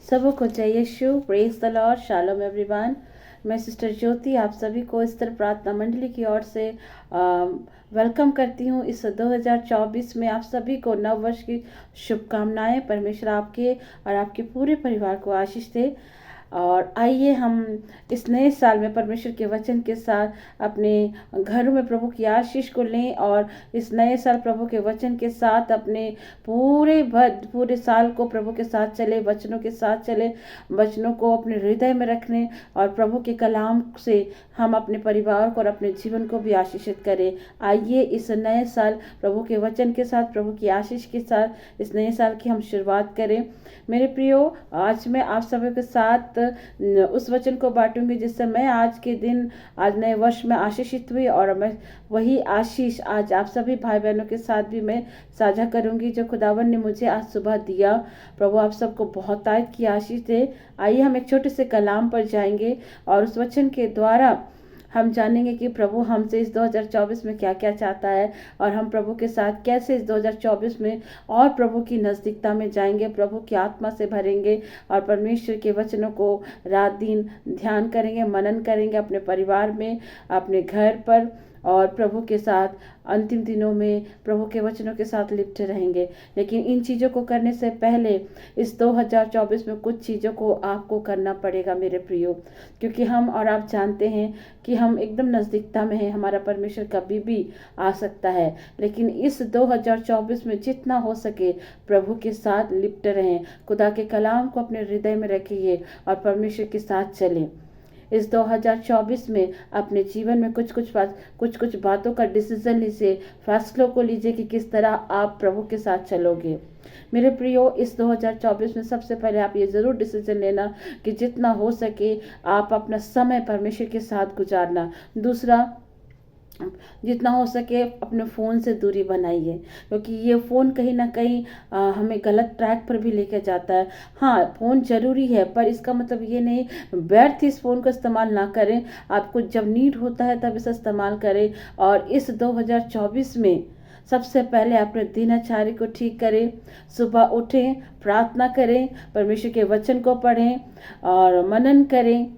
सबको जय Yeshu, praise the Lord, shalom everyone. मैं सिस्टर ज्योति आप सभी को इस तरह प्रार्थना मंडली की ओर से वेलकम करती हूँ। इस 2024 में आप सभी को नव वर्ष की शुभकामनाएं। परमेश्वर आपके और आपके पूरे परिवार को आशीष दे। और आइए हम इस नए साल में परमेश्वर के वचन के साथ अपने घरों में प्रभु की आशीष को लें और इस नए साल प्रभु के वचन के साथ अपने पूरे साल को प्रभु के साथ चले, वचनों के साथ चले, वचनों को अपने हृदय में रखने और प्रभु के कलाम से हम अपने परिवार को और अपने जीवन को भी आशीषित करें। आइए इस नए साल प्रभु के वचन के साथ, प्रभु की आशीष के साथ इस नए साल की हम शुरुआत करें। मेरे प्रियो, आज मैं आप सभी के साथ उस वचन को बांटूंगी जिससे मैं आज के दिन, आज नए वर्ष में आशीषित हुई और मैं वही आशीष आज आप सभी भाई बहनों के साथ भी मैं साझा करूंगी जो खुदावन ने मुझे आज सुबह दिया। प्रभु आप सबको बहुत तायत की आशीष दे। आइए हम एक छोटे से कलाम पर जाएंगे और उस वचन के द्वारा हम जानेंगे कि प्रभु हमसे इस 2024 में क्या क्या चाहता है और हम प्रभु के साथ कैसे इस 2024 में और प्रभु की नज़दीकता में जाएंगे, प्रभु की आत्मा से भरेंगे और परमेश्वर के वचनों को रात दिन ध्यान करेंगे, मनन करेंगे अपने परिवार में, अपने घर पर और प्रभु के साथ अंतिम दिनों में प्रभु के वचनों के साथ लिपटे रहेंगे। लेकिन इन चीज़ों को करने से पहले इस 2024 में कुछ चीज़ों को आपको करना पड़ेगा मेरे प्रियो, क्योंकि हम और आप जानते हैं कि हम एकदम नज़दीकता में हैं, हमारा परमेश्वर कभी भी आ सकता है। लेकिन इस 2024 में जितना हो सके प्रभु के साथ लिपटे रहें, खुदा के कलाम को अपने हृदय में रखिए और परमेश्वर के साथ चलें। इस 2024 में अपने जीवन में कुछ कुछ बातों का डिसीजन लीजिए, फैसलों को लीजिए कि किस तरह आप प्रभु के साथ चलोगे। मेरे प्रियो, इस 2024 में सबसे पहले आप ये ज़रूर डिसीजन लेना कि जितना हो सके आप अपना समय परमेश्वर के साथ गुजारना। दूसरा, जितना हो सके अपने फ़ोन से दूरी बनाइए, क्योंकि ये फ़ोन कहीं ना कहीं हमें गलत ट्रैक पर भी लेकर जाता है। हाँ, फ़ोन ज़रूरी है पर इसका मतलब ये नहीं व्यर्थ इस फ़ोन का इस्तेमाल ना करें। आपको जब नीड होता है तब इसे इस्तेमाल करें। और इस 2024 में सबसे पहले अपने दिनचर्या को ठीक करें। सुबह उठें, प्रार्थना करें, परमेश्वर के वचन को पढ़ें और मनन करें,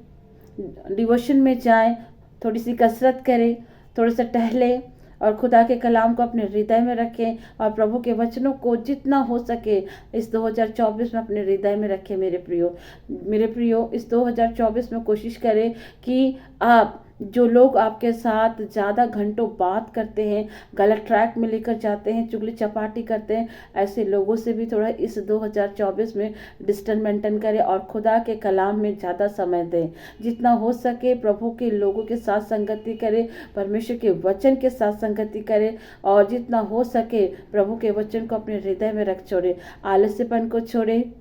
डिवोशन में जाएं, थोड़ी सी कसरत करें, थोड़ा सा टहले और खुदा के कलाम को अपने हृदय में रखें और प्रभु के वचनों को जितना हो सके इस 2024 में अपने हृदय में रखें। मेरे प्रियो, इस 2024 में कोशिश करें कि आप जो लोग आपके साथ ज़्यादा घंटों बात करते हैं, गलत ट्रैक में लेकर जाते हैं, चुगली चपाटी करते हैं, ऐसे लोगों से भी थोड़ा इस 2024 में डिस्टेंस मेंटेन करें और खुदा के कलाम में ज़्यादा समय दें। जितना हो सके प्रभु के लोगों के साथ संगति करें, परमेश्वर के वचन के साथ संगति करें और जितना हो सके प्रभु के वचन को अपने हृदय में रख छोड़ें। आलस्यपन को छोड़ें,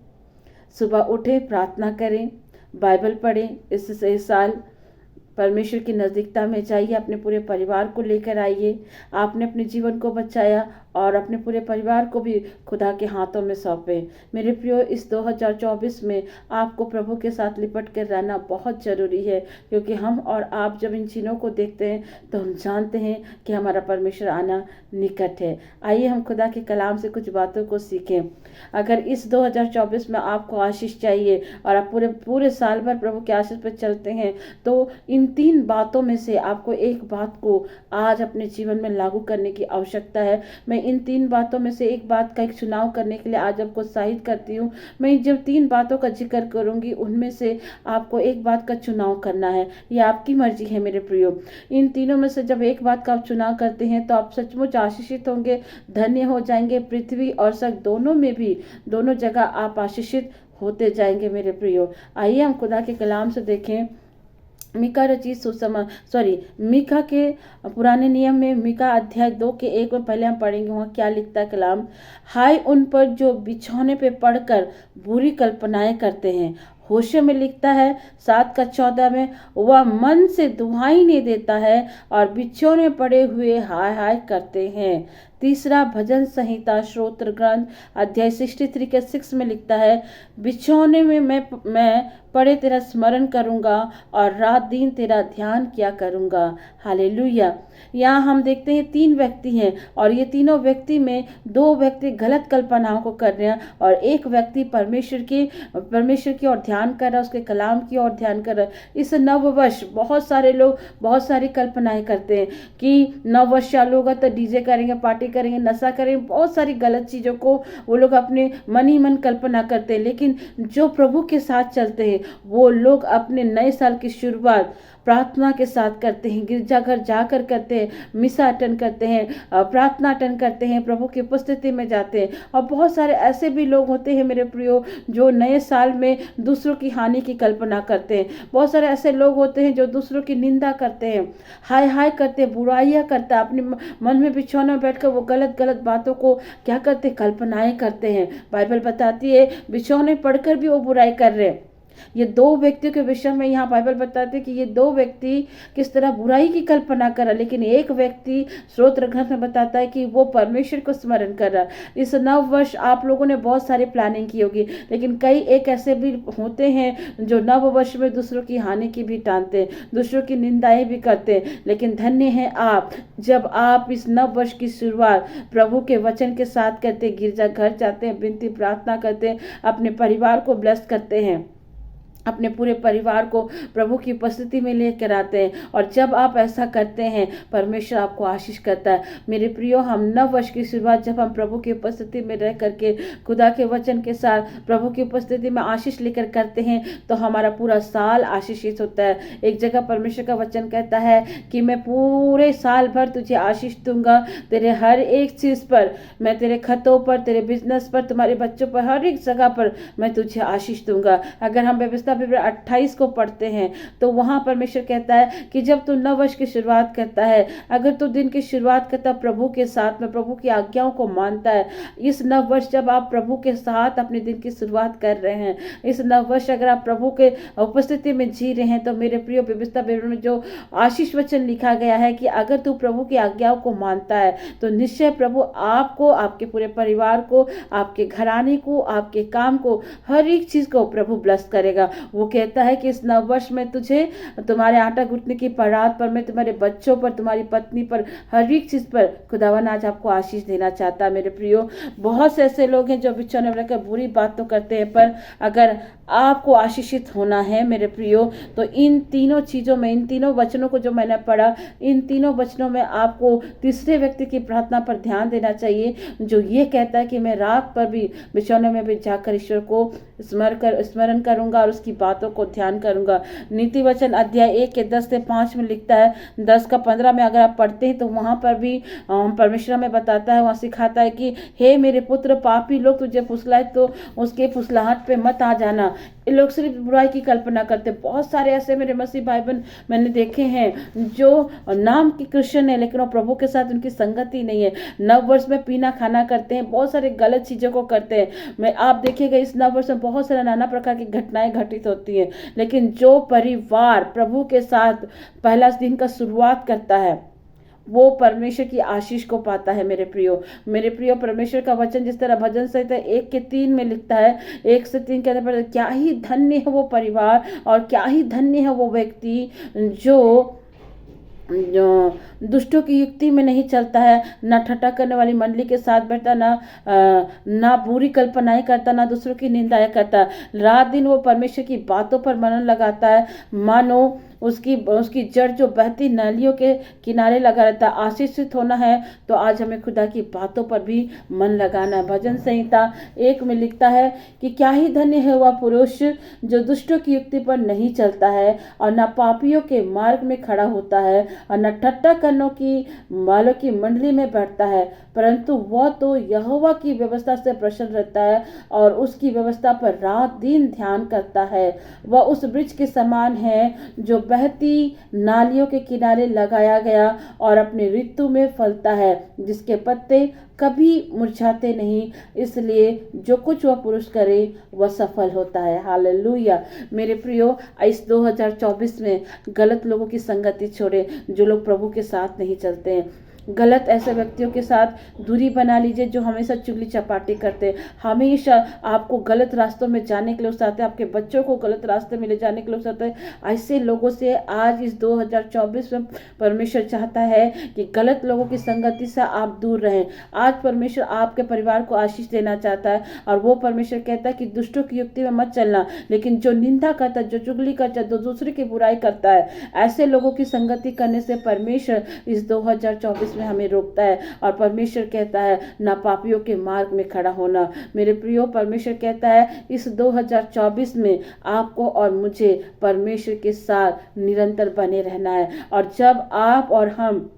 सुबह उठें, प्रार्थना करें, बाइबल पढ़ें। इस साल परमेश्वर की नज़दीकता में जाइए, अपने पूरे परिवार को लेकर आइए। आपने अपने जीवन को बचाया और अपने पूरे परिवार को भी खुदा के हाथों में सौंपें। मेरे प्रियो, इस 2024 में आपको प्रभु के साथ लिपट कर रहना बहुत ज़रूरी है, क्योंकि हम और आप जब इन चीज़ों को देखते हैं तो हम जानते हैं कि हमारा परमेश्वर आना निकट है। आइए हम खुदा के कलाम से कुछ बातों को सीखें। अगर इस 2024 में आपको आशीष चाहिए और आप पूरे साल भर प्रभु के आशीष पर चलते हैं तो इन 3 बातों में से आपको एक बात को आज अपने जीवन में लागू करने की आवश्यकता है। मैं इन 3 बातों में से एक बात का एक चुनाव करने के लिए आज आपको उत्साहित करती हूँ। मैं जब 3 बातों का जिक्र करूंगी उनमें से आपको एक बात का चुनाव करना है। ये आपकी मर्जी है मेरे प्रियो। इन तीनों में से जब एक बात का आप चुनाव करते हैं तो आप सचमुच आशीषित होंगे, धन्य हो जाएंगे। पृथ्वी और स्वर्ग दोनों में भी, दोनों जगह आप आशीषित होते जाएंगे मेरे प्रियो। आइए हम खुदा के कलाम से देखें। मीका के पुराने नियम में मीका अध्याय 2 के 1 में पहले हम पढ़ेंगे। वहाँ क्या लिखता है कलाम। हाय उन पर जो बिछौने पे पड़कर बुरी कल्पनाएं करते हैं। होशे में लिखता है 7 का 14 में, वह मन से दुहाई नहीं देता है और बिछौने पड़े हुए हाय हाय करते हैं। तीसरा, भजन संहिता स्तोत्र ग्रंथ अध्याय 63 के 6 में लिखता है, बिछौने में मैं पड़े तेरा स्मरण करूंगा और रात दिन तेरा ध्यान किया करूंगा। हालेलुया। यहाँ हम देखते हैं 3 व्यक्ति हैं और ये तीनों व्यक्ति में 2 व्यक्ति गलत कल्पनाओं को कर रहे हैं और एक व्यक्ति परमेश्वर की ओर ध्यान कर रहा है, उसके कलाम की ओर ध्यान कर रहा है। इस नववर्ष बहुत सारे लोग बहुत सारी कल्पनाएं करते हैं कि नववर्ष चालू होगा तो डीजे करेंगे, पार्टी करेंगे, नशा करेंगे, बहुत सारी गलत चीजों को वो लोग अपने मन ही मन कल्पना करते हैं। लेकिन जो प्रभु के साथ चलते हैं वो लोग अपने नए साल की शुरुआत प्रार्थना के साथ करते हैं, गिरजाघर जाकर करते हैं, मिसा अटेंड करते हैं, प्रार्थना अटेंड करते हैं, प्रभु की उपस्थिति में जाते हैं। और बहुत सारे ऐसे भी लोग होते हैं मेरे प्रियो जो नए साल में दूसरों की हानि की कल्पना करते हैं। बहुत सारे ऐसे लोग होते हैं जो दूसरों की निंदा करते हैं, हाय हाय करते हैं, बुराइयां करते हैं, अपने मन में बिछौना में बैठकर वो गलत गलत बातों को क्या करते, कल्पनाएं करते हैं। बाइबल बताती है बिछौने पढ़कर भी वो बुराई कर रहे हैं। ये 2 व्यक्तियों के विषय में यहाँ बाइबल बताते हैं कि ये 2 व्यक्ति किस तरह बुराई की कल्पना कर रहा है, लेकिन एक व्यक्ति स्तोत्र ग्रंथ में बताता है कि वो परमेश्वर को स्मरण कर रहा है। इस नव वर्ष आप लोगों ने बहुत सारी प्लानिंग की होगी, लेकिन कई एक ऐसे भी होते हैं जो नव वर्ष में दूसरों की हानि की भी टालते हैं, दूसरों की निंदाएं भी करते हैं। लेकिन धन्य है आप जब आप इस नव वर्ष की शुरुआत प्रभु के वचन के साथ करते, गिरजा घर जाते हैं, विनती प्रार्थना करते हैं, अपने परिवार को ब्लेस करते हैं, अपने पूरे परिवार को प्रभु की उपस्थिति में लेकर आते हैं। और जब आप ऐसा करते हैं परमेश्वर आपको आशीष करता है। मेरे प्रियो, हम नव वर्ष की शुरुआत जब हम प्रभु की उपस्थिति में रह करके खुदा के वचन के साथ प्रभु की उपस्थिति में आशीष लेकर करते हैं तो हमारा पूरा साल आशीषित होता है। एक जगह परमेश्वर का वचन कहता है कि मैं पूरे साल भर तुझे आशीष दूंगा, तेरे हर एक चीज पर, मैं तेरे खतों पर, तेरे बिजनेस पर, तुम्हारे बच्चों पर, हर एक जगह पर मैं तुझे आशीष दूंगा। अगर हम व्यवस्था 28 को पढ़ते हैं तो वहां परमेश्वर कहता है कि जब तू नव वर्ष की शुरुआत करता है, अगर तू दिन की शुरुआत करता प्रभु के साथ में, प्रभु की आज्ञाओं को मानता है, इस नव वर्ष जब आप प्रभु के साथ अपने दिन की शुरुआत कर रहे हैं, इस नव वर्ष अगर आप प्रभु के उपस्थिति में जी रहे हैं, तो मेरे प्रिय व्यवस्था में जो आशीष वचन लिखा गया है कि अगर तू प्रभु की आज्ञाओं को मानता है तो निश्चय प्रभु आपको, आपके पूरे परिवार को, आपके घराने को, आपके काम को, हर एक चीज को प्रभु ब्लेस करेगा। वो कहता है कि इस नव वर्ष में तुझे तुम्हारे आटा गूंथने की परात पर, मैं तुम्हारे बच्चों पर, तुम्हारी पत्नी पर, हर एक चीज पर खुदावन आज आपको आशीष देना चाहता है। मेरे प्रियो, बहुत से ऐसे लोग हैं जो बिछौने में रहकर बुरी बात तो करते हैं, पर अगर आपको आशीषित होना है मेरे प्रियो तो इन तीनों चीजों में, इन तीनों वचनों को जो मैंने पढ़ा, इन तीनों वचनों में आपको तीसरे व्यक्ति की प्रार्थना पर ध्यान देना चाहिए जो ये कहता है कि मैं रात पर भी बिछौने में भी जाकर ईश्वर को स्मरण करूंगा और उसकी बातों को ध्यान करूंगा। नीति वचन अध्याय 1 के 10 से 5 में लिखता है, 10 का 15 में अगर आप पढ़ते हैं तो वहां पर भी परमेश्वर में बताता है, वहां सिखाता है कि हे मेरे पुत्र, पापी लोग तुझे फुसलाए तो उसके फुसलाहट पे मत आ जाना। ये लोग सिर्फ बुराई की कल्पना करते। बहुत सारे ऐसे मेरे मसीह भाई बहन मैंने देखे हैं जो नाम की क्रिश्चियन है लेकिन वो प्रभु के साथ उनकी संगति नहीं है। नव वर्ष में पीना खाना करते हैं, बहुत सारे गलत चीजों को करते हैं। आप देखिएगा इस नव वर्ष में बहुत सारे नाना प्रकार की घटनाएं घटित होती हैं, लेकिन जो परिवार प्रभु के साथ पहला दिन का शुरुआत करता है वो परमेश्वर की आशीष को पाता है। मेरे प्रियो, परमेश्वर का वचन जिस तरह भजन संहिता 1 के 3 में लिखता है, 1 से 3 कहने पर क्या ही धन्य है वो परिवार और क्या ही धन्य है वो व्यक्ति जो दुष्टों की युक्ति में नहीं चलता है, ना ठट्टा करने वाली मंडली के साथ बैठता, ना बुरी कल्पनाएं करता, ना दूसरों की निंदाएं करता। रात दिन वो परमेश्वर की बातों पर मनन लगाता है, मानो उसकी जड़ जो बहती नालियों के किनारे लगा रहता है। आशीषित होना है तो आज हमें खुदा की बातों पर भी मन लगाना है। भजन संहिता 1 में लिखता है कि क्या ही धन्य है वह पुरुष जो दुष्टों की युक्ति पर नहीं चलता है और न पापियों के मार्ग में खड़ा होता है और न ठट्टा करने की वालों की मंडली में बैठता है, परंतु वह तो यहोवा की व्यवस्था से प्रसन्न रहता है और उसकी व्यवस्था पर रात दिन ध्यान करता है। वह उस वृक्ष के समान है जो बहती नालियों के किनारे लगाया गया और अपने ऋतु में फलता है, जिसके पत्ते कभी मुरझाते नहीं, इसलिए जो कुछ वह पुरुष करे वह सफल होता है। हालेलुया। मेरे प्रियो, इस 2024 में गलत लोगों की संगति छोड़े, जो लोग प्रभु के साथ नहीं चलते हैं। गलत ऐसे व्यक्तियों के साथ दूरी बना लीजिए जो हमेशा चुगली चपाटी करते हैं, हमेशा आपको गलत रास्तों में जाने के लिए उकसाते हैं, आपके बच्चों को गलत रास्ते में ले जाने के लिए उकसाते हैं। ऐसे लोगों से आज इस 2024 में परमेश्वर चाहता है कि गलत लोगों की संगति से आप दूर रहें। आज परमेश्वर आपके परिवार को आशीष देना चाहता है, और वो परमेश्वर कहता है कि दुष्टों की युक्ति में मत चलना, लेकिन जो निंदा करता है, जो चुगली करता है, जो दूसरे की बुराई करता है, ऐसे लोगों की संगति करने से परमेश्वर इस 2024 में हमें रोकता है। और परमेश्वर कहता है ना पापियों के मार्ग में खड़ा होना। मेरे प्रियो, परमेश्वर कहता है इस 2024 में आपको और मुझे परमेश्वर के साथ निरंतर बने रहना है। और जब आप और हम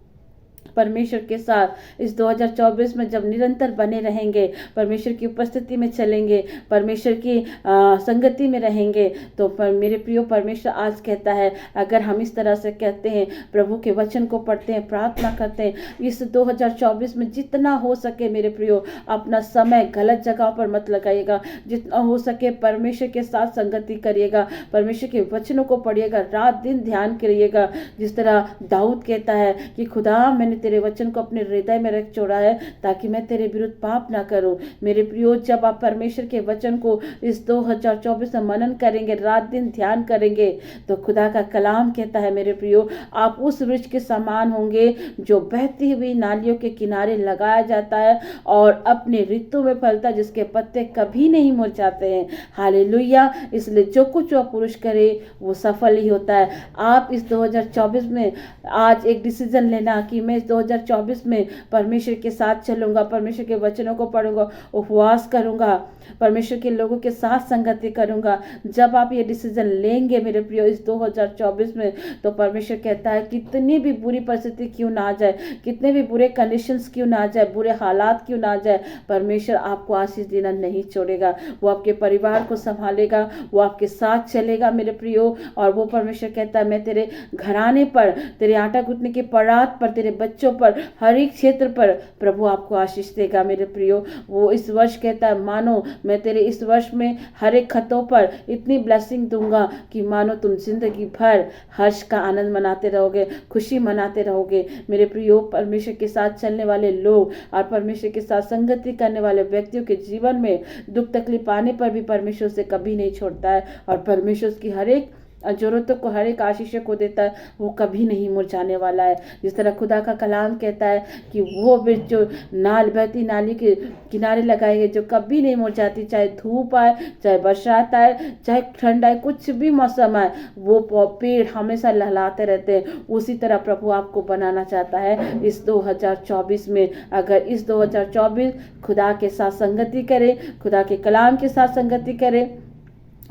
परमेश्वर के साथ इस 2024 में जब निरंतर बने रहेंगे, परमेश्वर की उपस्थिति में चलेंगे, परमेश्वर की संगति में रहेंगे, तो मेरे प्रियो, परमेश्वर आज कहता है अगर हम इस तरह से कहते हैं, प्रभु के वचन को पढ़ते हैं, प्रार्थना करते हैं, इस 2024 में जितना हो सके मेरे प्रियो अपना समय गलत जगह पर मत लगाइएगा, जितना हो सके परमेश्वर के साथ संगति करिएगा, परमेश्वर के वचनों को पढ़िएगा, रात दिन ध्यान करिएगा। जिस तरह दाऊद कहता है कि खुदा मैंने तेरे वचन को अपने हृदय में रख छोड़ा है ताकि मैं तेरे विरुद्ध पाप ना करूं। मेरे प्रियो, जब आप परमेश्वर के वचन को इस 2024 में मनन करेंगे, रात दिन ध्यान करेंगे, तो खुदा का कलाम कहता है मेरे प्रियो आप उस वृक्ष के समान होंगे जो बहती हुई नालियों के किनारे लगाया जाता है और अपने ऋतु में फलता, जिसके पत्ते कभी नहीं मुरझाते हैं। हालेलुया। इसलिए जो कुछ वह पुरुष करे वो सफल ही होता है। आप इस 2024 में आज एक डिसीजन लेना कि मैं 2024 में परमेश्वर के साथ चलूंगा, परमेश्वर के वचनों को पढ़ूंगा, उपवास करूंगा, परमेश्वर के लोगों के साथ संगति करूंगा। जब आप ये डिसीजन लेंगे मेरे प्रियो इस 2024 में, तो परमेश्वर कहता है कितनी भी बुरी परिस्थिति क्यों ना आ जाए, कितने भी बुरे कंडीशंस क्यों ना आ जाए, बुरे हालात क्यों ना आ जाए, परमेश्वर आपको आशीष देना नहीं छोड़ेगा। वो आपके परिवार को संभालेगा, वो आपके साथ चलेगा मेरे प्रियो। और वो परमेश्वर कहता है मैं तेरे घराने पर, तेरे आटा गूंथने के परात पर, तेरे बच्चों पर, हर एक क्षेत्र पर प्रभु आपको आशीष देगा मेरे प्रियो। वो इस वर्ष कहता है मानो मैं तेरे इस वर्ष में हर एक खतों पर इतनी ब्लेसिंग दूंगा कि मानो तुम जिंदगी भर हर्ष का आनंद मनाते रहोगे, खुशी मनाते रहोगे मेरे प्रियो। परमेश्वर के साथ चलने वाले लोग और परमेश्वर के साथ संगति करने वाले व्यक्तियों के जीवन में दुख तकलीफ आने पर भी परमेश्वर से कभी नहीं छोड़ता है, और परमेश्वर की हर एक जरूरतों को, हर एक आशीष को देता है, वो कभी नहीं मुरझाने वाला है। जिस तरह खुदा का कलाम कहता है कि वो वृक्ष जो बहती नाली के किनारे लगाए गए, जो कभी नहीं मुरझाती, चाहे धूप आए, चाहे बरसात आए, चाहे ठंड आए, कुछ भी मौसम आए, वो पेड़ हमेशा लहलाते रहते हैं। उसी तरह प्रभु आपको बनाना चाहता है इस 2024 में। अगर इस 2024 खुदा के साथ संगति करें, खुदा के कलाम के साथ संगति करें,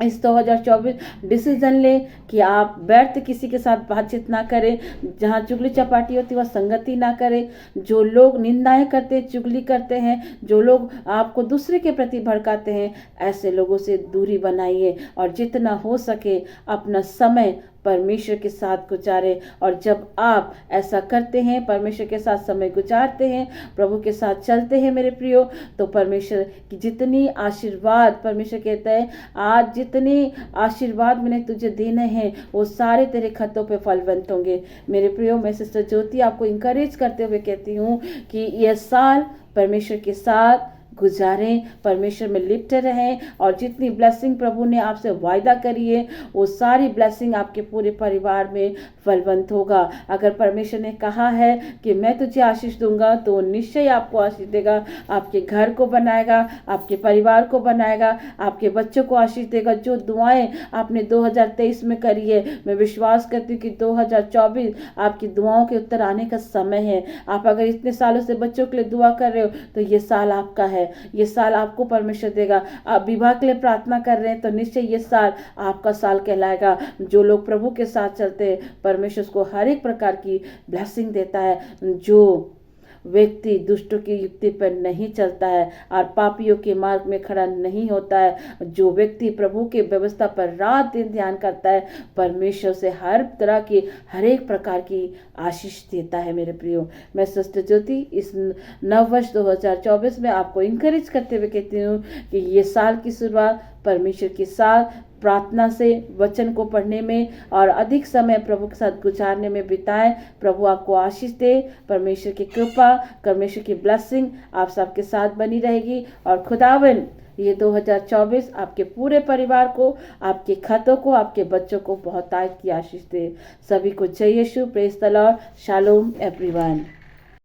इस 2024 डिसीजन ले कि आप व्यर्थ किसी के साथ बातचीत ना करें, जहाँ चुगली चपाटी होती है वह संगति ना करें। जो लोग निंदाएं करते हैं, चुगली करते हैं, जो लोग आपको दूसरे के प्रति भड़काते हैं, ऐसे लोगों से दूरी बनाइए और जितना हो सके अपना समय परमेश्वर के साथ गुजारें। और जब आप ऐसा करते हैं, परमेश्वर के साथ समय गुजारते हैं, प्रभु के साथ चलते हैं मेरे प्रियो, तो परमेश्वर की जितनी आशीर्वाद, परमेश्वर कहते हैं आज जितने आशीर्वाद मैंने तुझे देने हैं वो सारे तेरे खतों पे फलवंत होंगे मेरे प्रियो। मैं सिस्टर ज्योति आपको इंकरेज करते हुए कहती हूँ कि यह साल परमेश्वर के साथ गुजारें, परमेश्वर में लिप्टे रहें, और जितनी ब्लेसिंग प्रभु ने आपसे वायदा करी है वो सारी ब्लेसिंग आपके पूरे परिवार में फलवंत होगा। अगर परमेश्वर ने कहा है कि मैं तुझे आशीष दूंगा, तो निश्चय आपको आशीष देगा, आपके घर को बनाएगा, आपके परिवार को बनाएगा, आपके बच्चों को आशीष देगा। जो दुआएं आपने 2023 में करी है, मैं विश्वास करती हूँ कि 2024 आपकी दुआओं के उत्तर आने का समय है। आप अगर इतने सालों से बच्चों के लिए दुआ कर रहे हो, तो ये साल आपका है, ये साल आपको परमेश्वर देगा। आप विवाह के लिए प्रार्थना कर रहे हैं, तो निश्चय ये साल आपका साल कहलाएगा। जो लोग प्रभु के साथ चलते हैं, परमेश्वर को हर एक प्रकार की ब्लेसिंग देता है। जो व्यक्ति दुष्टों की युक्ति पर नहीं चलता है और पापियों के मार्ग में खड़ा नहीं होता है, जो व्यक्ति प्रभु के व्यवस्था पर रात दिन ध्यान करता है, परमेश्वर से हर तरह की, हर एक प्रकार की आशीष देता है मेरे प्रियो। मैं सिस्टर ज्योति इस नव वर्ष 2024 में आपको इंकरेज करते हुए कहती हूँ कि ये साल की शुरुआत परमेश्वर के साथ प्रार्थना से, वचन को पढ़ने में और अधिक समय प्रभु के साथ गुजारने में बिताएं। प्रभु आपको आशीष दे। परमेश्वर की कृपा, परमेश्वर की ब्लेसिंग आप सबके साथ बनी रहेगी और खुदावन ये 2024 आपके पूरे परिवार को, आपके खतों को, आपके बच्चों को बहुत की आशीष दे। सभी को जय Yeshu, praise the Lord, shalom everyone.